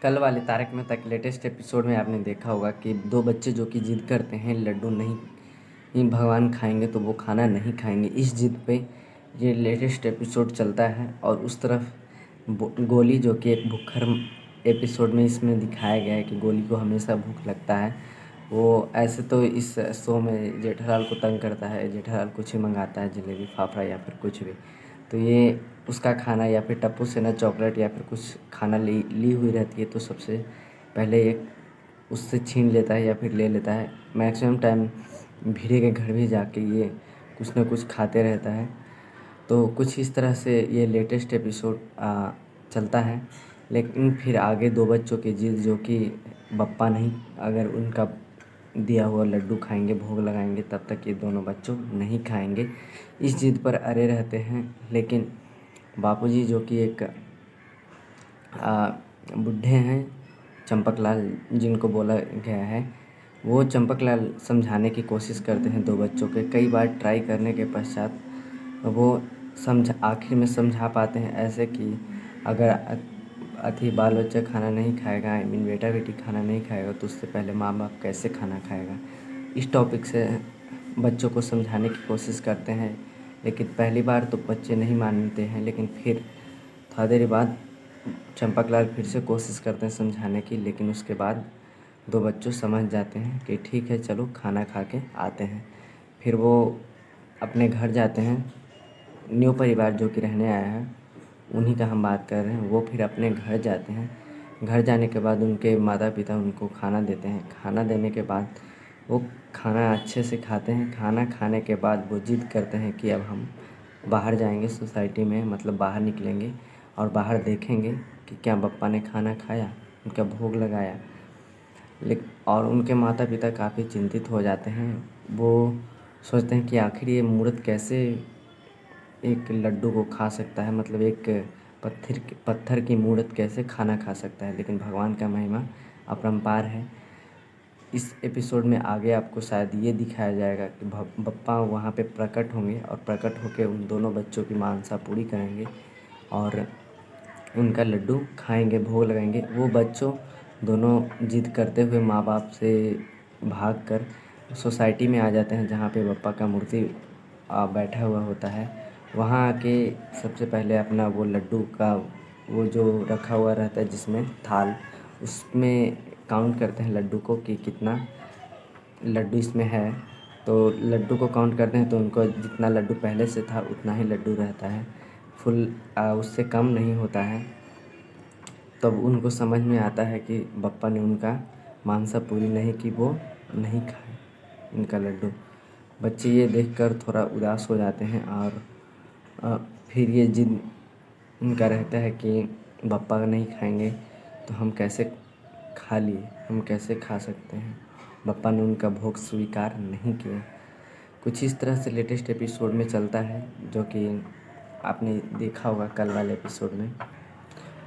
कल वाले तारक मेहता के लेटेस्ट एपिसोड में आपने देखा होगा कि दो बच्चे जो कि जिद करते हैं लड्डू नहीं भगवान खाएंगे तो वो खाना नहीं खाएंगे। इस जिद पे ये लेटेस्ट एपिसोड चलता है और उस तरफ गोली जो कि एक भूखर एपिसोड में इसमें दिखाया गया है कि गोली को हमेशा भूख लगता है। वो ऐसे तो इस शो में जेठालाल को तंग करता है, जेठालाल कुछ ही मंगाता है, जलेबी फाफड़ा या फिर कुछ भी, तो ये उसका खाना या फिर टप्पू सेना चॉकलेट या फिर कुछ खाना ली हुई रहती है तो सबसे पहले एक उससे छीन लेता है या फिर ले लेता है। मैक्सिमम टाइम भीड़े के घर भी जाके ये कुछ ना कुछ खाते रहता है। तो कुछ इस तरह से ये लेटेस्ट एपिसोड चलता है। लेकिन फिर आगे दो बच्चों की जिद जो कि बप्पा नहीं अगर उनका दिया हुआ लड्डू खाएंगे, भोग लगाएंगे, तब तक ये दोनों बच्चों नहीं खाएंगे। इस जिद पर अड़े रहते हैं। लेकिन बापूजी जो कि एक बुढ़े हैं, चंपकलाल जिनको बोला गया है, वो चंपकलाल समझाने की कोशिश करते हैं दो बच्चों के। कई बार ट्राई करने के पश्चात वो आखिर में समझा पाते हैं ऐसे कि अगर बाल बच्चा खाना नहीं खाएगा, आई मीन बेटा बेटी खाना नहीं खाएगा, तो उससे पहले माँ बाप कैसे खाना खाएगा। इस टॉपिक से बच्चों को समझाने की कोशिश करते हैं। लेकिन पहली बार तो बच्चे नहीं मानते हैं, लेकिन फिर थोड़ा देर बाद चंपकलाल फिर से कोशिश करते हैं समझाने की। लेकिन उसके बाद दो बच्चों समझ जाते हैं कि ठीक है, चलो खाना खा के आते हैं। फिर वो अपने घर जाते हैं। न्यू परिवार जो कि रहने आया है उन्हीं का हम बात कर रहे हैं। वो फिर अपने घर जाते हैं। घर जाने के बाद उनके माता पिता उनको खाना देते हैं। खाना देने के बाद वो खाना अच्छे से खाते हैं। खाना खाने के बाद वो जिद करते हैं कि अब हम बाहर जाएंगे सोसाइटी में, मतलब बाहर निकलेंगे और बाहर देखेंगे कि क्या बप्पा ने खाना खाया, उनका भोग लगाया। और उनके माता पिता काफ़ी चिंतित हो जाते हैं। वो सोचते हैं कि आखिर ये मूर्ख कैसे एक लड्डू को खा सकता है, मतलब एक पत्थर की मूर्त कैसे खाना खा सकता है। लेकिन भगवान का महिमा अपरंपार है। इस एपिसोड में आगे आपको शायद ये दिखाया जाएगा कि बप्पा वहाँ पे प्रकट होंगे और प्रकट होकर उन दोनों बच्चों की मानसा पूरी करेंगे और उनका लड्डू खाएंगे, भोग लगाएंगे। वो बच्चों दोनों जिद करते हुए माँ बाप से भागकर सोसाइटी में आ जाते हैं जहाँ पे बप्पा का मूर्ति बैठा हुआ होता है। वहाँ आके सबसे पहले अपना वो लड्डू का वो जो रखा हुआ रहता है जिसमें थाल, उसमें काउंट करते हैं लड्डू को कि कितना लड्डू इसमें है। तो लड्डू को काउंट करते हैं तो उनको जितना लड्डू पहले से था उतना ही लड्डू रहता है, फुल उससे कम नहीं होता है। तब उनको समझ में आता है कि बप्पा ने उनका मानसा पूरी नहीं की, वो नहीं खाए इनका लड्डू। बच्चे ये देखकर थोड़ा उदास हो जाते हैं और फिर ये जिद उनका रहता है कि बप्पा नहीं खाएंगे तो हम कैसे खा लिए, हम कैसे खा सकते हैं। बप्पा ने उनका भोग स्वीकार नहीं किया। कुछ इस तरह से लेटेस्ट एपिसोड में चलता है जो कि आपने देखा होगा कल वाले एपिसोड में।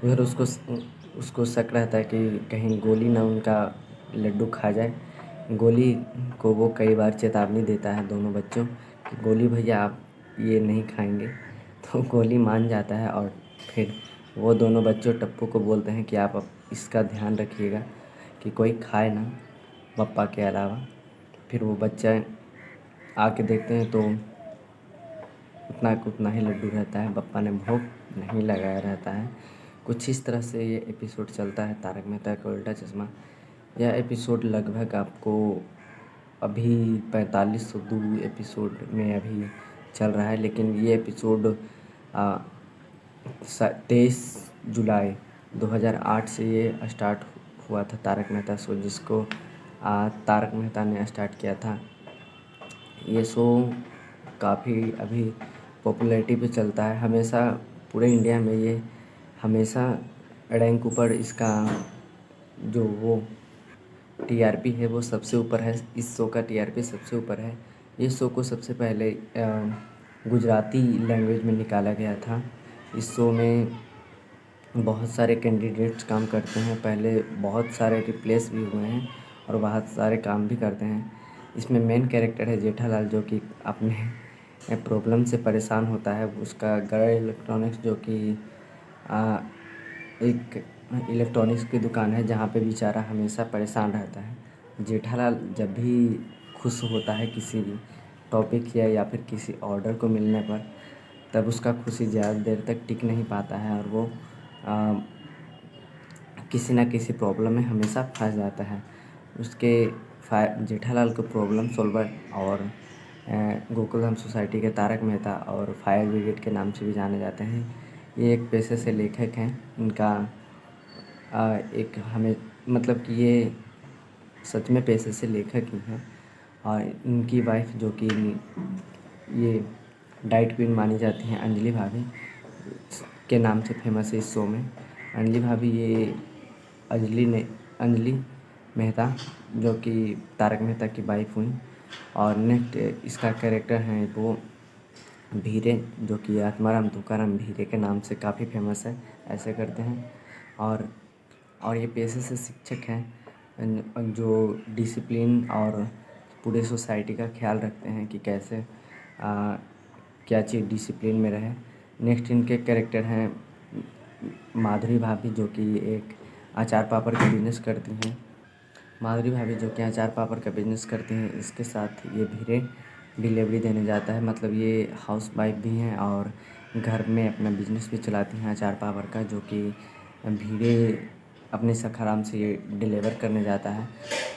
उधर उसको शक रहता है कि कहीं गोली ना उनका लड्डू खा जाए। गोली को वो कई बार चेतावनी देता है दोनों बच्चों कि गोली भैया आप ये नहीं खाएंगे, तो गोली मान जाता है। और फिर वो दोनों बच्चों टप्पू को बोलते हैं कि आप अब इसका ध्यान रखिएगा कि कोई खाए ना बप्पा के अलावा। फिर वो बच्चा आके देखते हैं तो उतना ही लड्डू रहता है, बप्पा ने भोग नहीं लगाया रहता है। कुछ इस तरह से ये एपिसोड चलता है तारक मेहता का उल्टा चश्मा। यह एपिसोड लगभग आपको अभी 4502 एपिसोड में अभी चल रहा है। लेकिन ये एपिसोड 23 जुलाई 2008 से ये स्टार्ट हुआ था तारक मेहता शो, जिसको तारक मेहता ने स्टार्ट किया था। ये शो काफ़ी अभी पॉपुलैरिटी पे चलता है। हमेशा पूरे इंडिया में ये हमेशा रैंक ऊपर, इसका जो वो टीआरपी है वो सबसे ऊपर है। इस शो का टीआरपी सबसे ऊपर है। इस शो को सबसे पहले गुजराती लैंग्वेज में निकाला गया था। इस शो में बहुत सारे कैंडिडेट्स काम करते हैं, पहले बहुत सारे रिप्लेस भी हुए हैं और बहुत सारे काम भी करते हैं। इसमें मेन कैरेक्टर है जेठालाल, जो कि अपने प्रॉब्लम से परेशान होता है। उसका गड़ा इलेक्ट्रॉनिक्स जो कि एक इलेक्ट्रॉनिक्स की दुकान है जहाँ पे बेचारा हमेशा परेशान रहता है। जेठालाल जब भी खुश होता है किसी टॉपिक या फिर किसी ऑर्डर को मिलने पर, तब उसका खुशी ज़्यादा देर तक टिक नहीं पाता है और वो किसी न किसी प्रॉब्लम में हमेशा फंस जाता है। उसके जेठालाल को प्रॉब्लम सॉल्वर और गोकुलधाम सोसाइटी के तारक मेहता और फायर ब्रिगेड के नाम से भी जाने जाते हैं। ये एक पेशे से लेखक हैं। इनका एक हमें मतलब कि ये सच में पेशे से लेखक ही हैं। और इनकी वाइफ जो कि ये डाइट क्वीन मानी जाती हैं, अंजलि भाभी के नाम से फेमस है इस शो में। अंजलि भाभी ये अंजलि मेहता जो कि तारक मेहता की वाइफ हुई। और नेक्स्ट इसका कैरेक्टर है वो भीरे, जो कि आत्माराम तुकाराम भीरे के नाम से काफ़ी फेमस है, ऐसे करते हैं। और ये पेशे से शिक्षक हैं जो डिसिप्लिन और पूरे सोसाइटी का ख्याल रखते हैं कि कैसे क्या चीज़ डिसिप्लिन में रहे। नेक्स्ट इनके कैरेक्टर हैं माधुरी भाभी, जो कि एक अचार पापड़ का बिज़नेस करती हैं। माधुरी भाभी जो कि अचार पापड़ का बिज़नेस करती हैं, इसके साथ ये भीरे डिलीवरी देने जाता है। मतलब ये हाउस वाइफ भी हैं और घर में अपना बिज़नेस भी चलाती हैं अचार पापड़ का, जो कि भीरे अपने सखाराम से ये डिलीवर करने जाता है।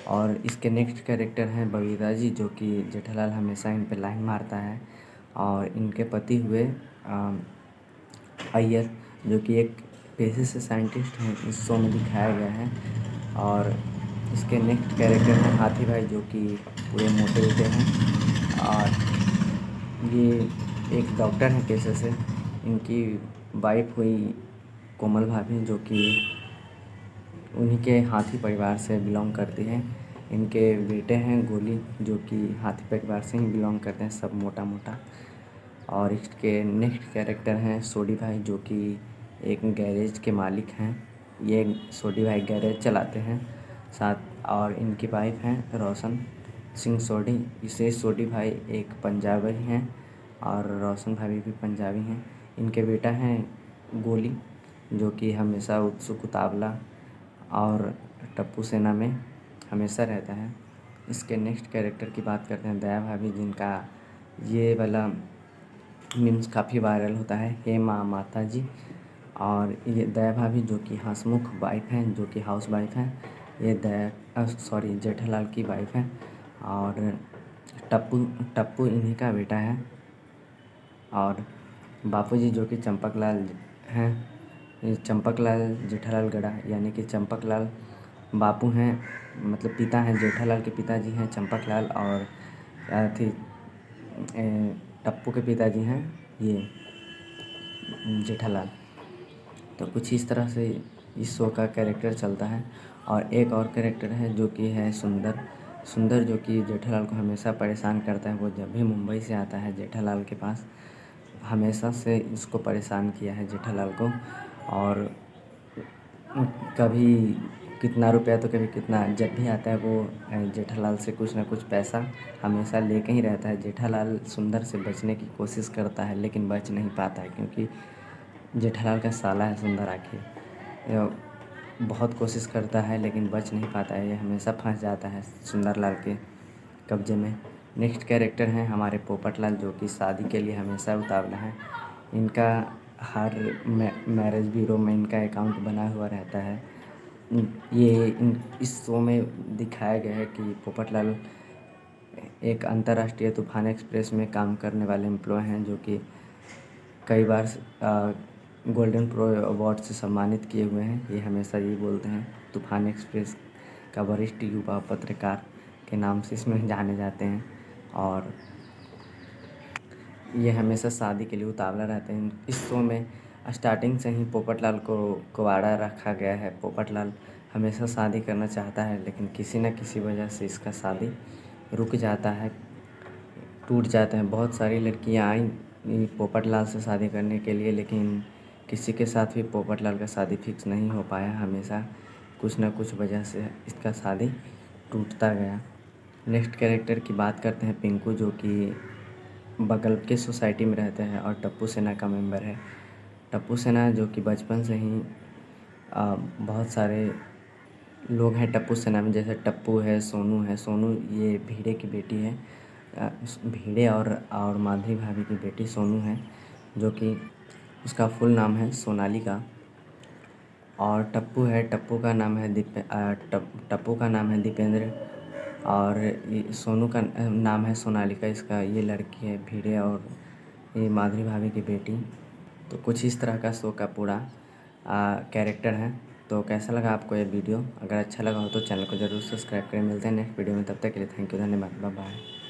और इसके नेक्स्ट कैरेक्टर हैं बबीता जी, जो कि जेठालाल हमेशा इन पे लाइन मारता है। और इनके पति हुए अय्यर, जो कि एक पेशे से साइंटिस्ट हैं, इस शो में दिखाया गया है। और इसके नेक्स्ट कैरेक्टर हैं हाथी भाई, जो कि पूरे मोटे होते हैं और ये एक डॉक्टर हैं पेशे से। इनकी वाइफ हुई कोमल भाभी, जो कि उन्हीं के हाथी परिवार से बिलोंग करती है। इनके बेटे हैं गोली, जो कि हाथी परिवार से ही बिलोंग करते हैं, सब मोटा मोटा। और इसके नेक्स्ट कैरेक्टर हैं सोडी भाई, जो कि एक गैरेज के मालिक हैं। ये सोडी भाई गैरेज चलाते हैं साथ। और इनकी वाइफ हैं रोशन सिंह सोडी। इसे सोडी भाई एक पंजाबी हैं और रोशन भाभी भी पंजाबी हैं। इनके बेटा हैं गोली, जो कि हमेशा उत्सुक उतावला और टप्पू सेना में हमेशा रहता है। इसके नेक्स्ट कैरेक्टर की बात करते हैं दया भाभी, जिनका ये वाला मीम्स काफ़ी वायरल होता है, हे माँ माता जी। और ये दया भाभी जो कि हंसमुख वाइफ हैं, जो कि हाउस वाइफ हैं। ये जेठालाल की वाइफ हैं। और टप्पू इन्हीं का बेटा है। और बापूजी जो कि चंपकलाल हैं, ये चंपकलाल जेठालाल गड़ा, यानी कि चंपकलाल बापू हैं, मतलब पिता हैं। जेठालाल के पिताजी हैं चंपकलाल और टप्पू के पिताजी हैं ये जेठालाल। तो कुछ इस तरह से इस शो का कैरेक्टर चलता है। और एक और कैरेक्टर है जो कि है सुंदर, जो कि जेठालाल को हमेशा परेशान करता है। वो जब भी मुंबई से आता है जेठालाल के पास, हमेशा से इसको परेशान किया है जेठालाल को। और कभी कितना रुपया तो कभी कितना, जब भी आता है वो जेठालाल से कुछ ना कुछ पैसा हमेशा लेके ही रहता है। जेठालाल सुंदर से बचने की कोशिश करता है लेकिन बच नहीं पाता है, क्योंकि जेठालाल का साला है सुंदर। आखिर बहुत कोशिश करता है लेकिन बच नहीं पाता है, ये हमेशा फंस जाता है सुंदरलाल के कब्जे में। नेक्स्ट कैरेक्टर हैं हमारे पोपटलाल, जो कि शादी के लिए हमेशा उतावला है। इनका हर मैरिज ब्यूरो में इनका अकाउंट बना हुआ रहता है। इस शो में दिखाया गया है कि पोपटलाल एक अंतर्राष्ट्रीय तूफान एक्सप्रेस में काम करने वाले एम्प्लॉय हैं, जो कि कई बार गोल्डन प्रो अवार्ड से सम्मानित किए हुए हैं। ये हमेशा ये बोलते हैं, तूफान एक्सप्रेस का वरिष्ठ युवा पत्रकार के नाम से इसमें जाने जाते हैं। और ये हमेशा शादी के लिए उतावला रहते हैं। इस शो में स्टार्टिंग से ही पोपटलाल को कुंवारा रखा गया है। पोपटलाल हमेशा शादी करना चाहता है, लेकिन किसी न किसी वजह से इसका शादी रुक जाता है, टूट जाता है। बहुत सारी लड़कियां आई पोपटलाल से शादी करने के लिए, लेकिन किसी के साथ भी पोपटलाल का शादी फिक्स नहीं हो पाया। हमेशा कुछ न कुछ वजह से इसका शादी टूटता गया। नेक्स्ट कैरेक्टर की बात करते हैं पिंकू, जो कि बगल के सोसाइटी में रहते हैं और टप्पू सेना का मेंबर है। टप्पू सेना जो कि बचपन से ही बहुत सारे लोग हैं टप्पू सेना में, जैसे टप्पू है, सोनू है। सोनू ये भिड़े की बेटी है। भिड़े और माधुरी भाभी की बेटी सोनू है, जो कि उसका फुल नाम है सोनालिका। और टप्पू है, टप्पू का नाम है टप्पू का नाम है दीपेंद्र। और ये सोनू का नाम है सोनालिका। इसका ये लड़की है भिड़े, और ये माधुरी भाभी की बेटी। तो कुछ इस तरह का शो का पूरा कैरेक्टर है। तो कैसा लगा आपको ये वीडियो? अगर अच्छा लगा हो तो चैनल को ज़रूर सब्सक्राइब करें। मिलते हैं नेक्स्ट वीडियो में, तब तक के लिए थैंक यू, धन्यवाद, बाय बाय।